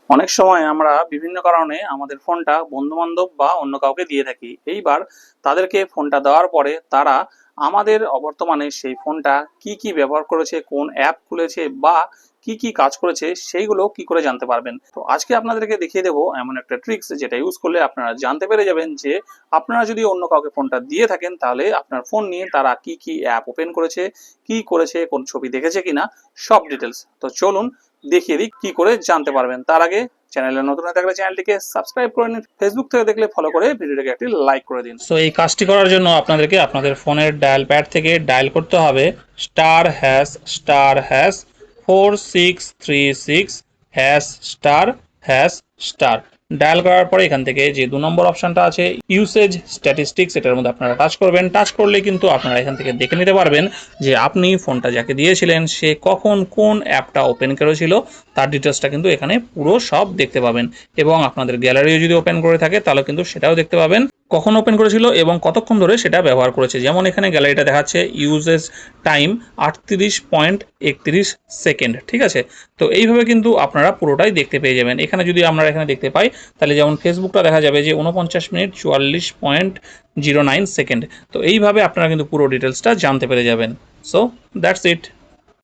অনেক সময় আমরা বিভিন্ন কারণে আমাদের ফোনটা বন্ধু-বান্ধব বা অন্য কাউকে দিয়ে থাকি। এইবার তাদেরকে ফোনটা দেওয়ার পরে তারা আমাদের অবর্তমানে সেই ফোনটা কি কি ব্যবহার করেছে, কোন অ্যাপ খুলেছে বা কি কি কাজ করেছে সেইগুলো কি করে জানতে পারবেন। তো আজকে আপনাদেরকে দেখিয়ে দেবো এমন একটা ট্রিক্স যেটা ইউজ করলে আপনারা জানতে পেরে যাবেন যে আপনারা যদি অন্য কাউকে ফোনটা দিয়ে থাকেন তাহলে আপনার ফোন নিয়ে তারা কি কি অ্যাপ ওপেন করেছে, কি করেছে, কোন ছবি দেখেছে কিনা সব ডিটেলস। তো চলুন দেখিয়ে দিই কি করে জানতে পারবেন। তার আগে চ্যানেলে নতুন হয়ে থাকলে চ্যানেলটিকে সাবস্ক্রাইব করে নিন, ফেসবুক থেকে দেখলে ফলো করে ভিডিওটাকে একটি লাইক করে দিন। সো এই কাজটি করার জন্য আপনাদেরকে আপনাদের ফোনের ডায়াল প্যাড থেকে ডায়াল করতে হবে *#*4636#** ডায়াল করার পরে এখান থেকে যে 2 নম্বর অপশনটা আছে ইউসেজ স্ট্যাটিস্টিক্স, এটার মধ্যে আপনারা টাচ করবেন। টাচ করলে কিন্তু আপনারা এখান থেকে দেখে নিতে পারবেন যে আপনি ফোনটা যাকে দিয়েছিলেন সে কখন কোন অ্যাপটা ওপেন করেছিল তার ডিটেলসটা কিন্তু এখানে পুরো সব দেখতে পাবেন। এবং আপনাদের গ্যালারিও যদি ওপেন করে থাকে তাহলে কিন্তু সেটাও দেখতে পাবেন কখন ওপেন করেছিল এবং কতক্ষণ ধরে সেটা ব্যবহার করেছে। যেমন এখানে গ্যালারিটা দেখাচ্ছে ইউজেস টাইম 38.31 সেকেন্ড, ঠিক আছে। তো এইভাবে কিন্তু আপনারা পুরোটাই দেখতে পেয়ে যাবেন। এখানে যদি আমরা এখানে দেখতে পাই তাহলে যেমন ফেসবুকটা দেখা যাবে যে 49 মিনিট 44.09 সেকেন্ড। তো এইভাবে আপনারা কিন্তু পুরো ডিটেলসটা জানতে পেরে যাবেন। So that's it.